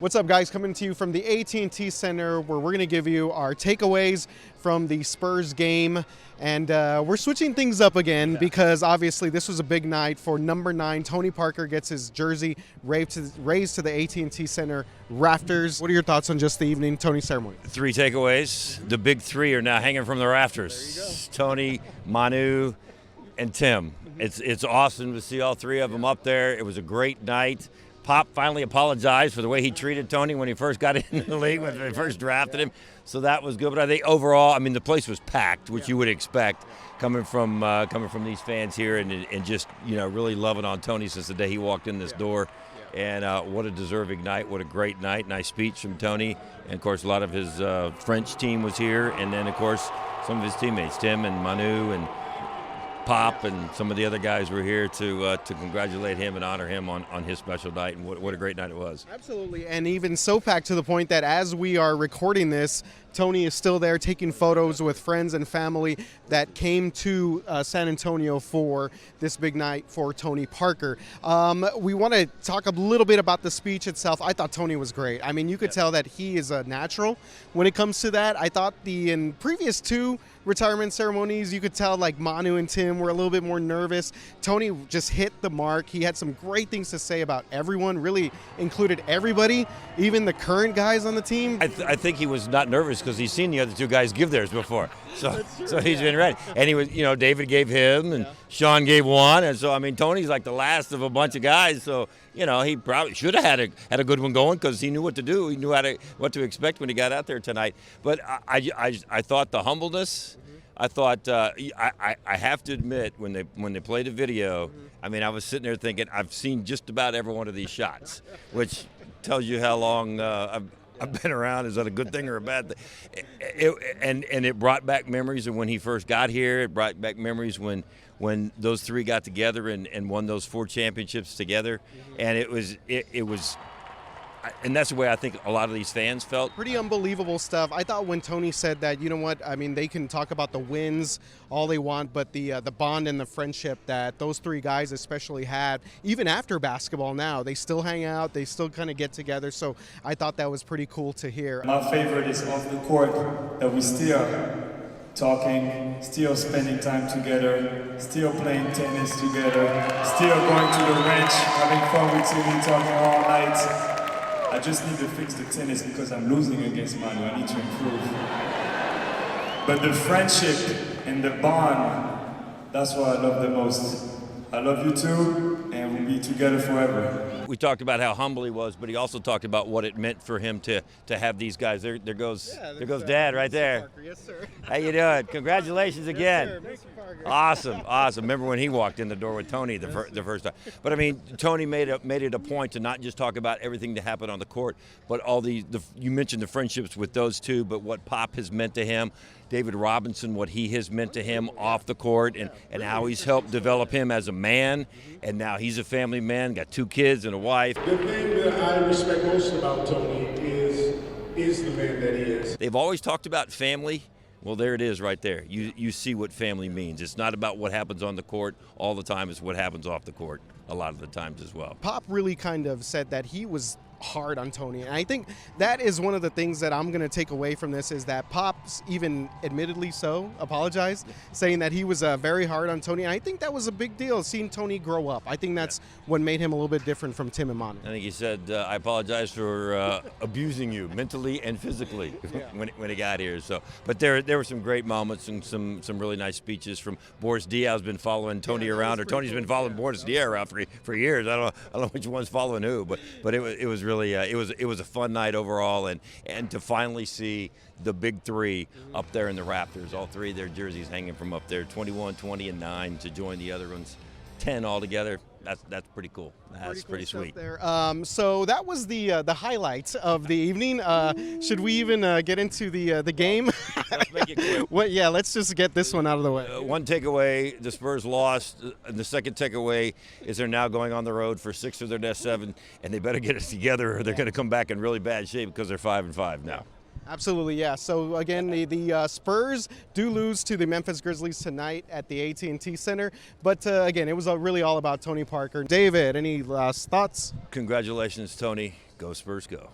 What's up, guys? Coming to you from the AT&T Center, where we're going to give you our takeaways from the Spurs game. And we're switching things up again because obviously this was a big night for number 9. Tony Parker gets his jersey raised to the AT&T Center rafters. What are your thoughts on just the evening Tony ceremony? 3 takeaways. The big 3 are now hanging from the rafters. There you go. Tony, Manu, and Tim. It's awesome to see all 3 of them up there. It was a great night. Pop finally apologized for the way he treated Tony when he first got into the league, when they first drafted him. So that was good. But I think overall, I mean, the place was packed, which you would expect coming from these fans here, and just really loving on Tony since the day he walked in this door. And what a deserving night! What a great night! Nice speech from Tony, and of course a lot of his French team was here, and then of course some of his teammates, Tim and Manu and Pop, and some of the other guys were here to congratulate him and honor him on his special night, and what a great night it was. Absolutely, and even so packed to the point that as we are recording this, Tony is still there taking photos with friends and family that came to San Antonio for this big night for Tony Parker. We want to talk a little bit about the speech itself. I thought Tony was great. I mean, you could tell that he is a natural when it comes to that. I thought in previous 2 retirement ceremonies, you could tell like Manu and Tim were a little bit more nervous. Tony just hit the mark. He had some great things to say about everyone, really included everybody, even the current guys on the team. I think he was not nervous because he's seen the other 2 guys give theirs before. So he's been ready. And he was, David gave him and Sean gave one. And so, I mean, Tony's like the last of a bunch of guys. So, he probably should have had a good one going because he knew what to do. He knew what to expect when he got out there tonight. But I thought the humbleness, I thought I have to admit when they played the video, I mean, I was sitting there thinking I've seen just about every one of these shots, which tells you how long I've been around. Is that a good thing or a bad thing? And it brought back memories of when he first got here. It brought back memories when those 3 got together and won those 4 championships together. And it was and that's the way I think a lot of these fans felt. Pretty unbelievable stuff. I thought when Tony said that, you know what, I mean, they can talk about the wins all they want, but the bond and the friendship that those 3 guys especially had, even after basketball now, they still hang out, they still kind of get together. So I thought that was pretty cool to hear. My favorite is off the court, that we still talking, still spending time together, still playing tennis together, still going to the ranch, having fun with Timmy, talking all night. I just need to fix the tennis because I'm losing against Manu. I need to improve. But the friendship and the bond, that's what I love the most. I love you too, and we'll be together forever. We talked about how humble he was, but he also talked about what it meant for him to have these guys. There goes Dad right there. Parker. Yes, sir. How you doing? Congratulations again. Yes, sir. Mr. Parker. Awesome. Remember when he walked in the door with Tony the first time? But I mean, Tony made it a point to not just talk about everything that happened on the court, but all you mentioned the friendships with those 2, but what Pop has meant to him, David Robinson, what he has meant to him off the court, and how he's helped develop him as a man, and now he's a family man, got 2 kids and a wife. The thing that I respect most about Tony is the man that he is. They've always talked about family. Well, there it is right there. You see what family means. It's not about what happens on the court all the time. It's what happens off the court a lot of the times as well. Pop really kind of said that he was hard on Tony, and I think that is one of the things that I'm going to take away from this, is that Pop's even admittedly so apologized, saying that he was very hard on Tony, and I think that was a big deal, seeing Tony grow up. I think that's what made him a little bit different from Tim and Manu. I think he said, I apologize for abusing you mentally and physically when he got here. So, but there were some great moments and some really nice speeches from Boris Diaw's been following Tony around, or Tony's been following Boris Diaw around for years. I don't know which one's following who, but it was really it was a fun night overall, and to finally see the big 3 up there in the rafters, all 3 of their jerseys hanging from up there, 21, 20, and 9 to join the other ones, 10 altogether. That's pretty cool. That's pretty cool sweet. There. So that was the highlights of the evening. Should we even get into the game? Let's make it quick. Let's just get this one out of the way. One takeaway: the Spurs lost. And the second takeaway is they're now going on the road for 6 of their next 7, and they better get it together, or they're going to come back in really bad shape because they're 5-5 now. Absolutely, yeah. So again, the Spurs do lose to the Memphis Grizzlies tonight at the AT&T Center. But again, it was really all about Tony Parker. David, any last thoughts? Congratulations, Tony. Go Spurs, go.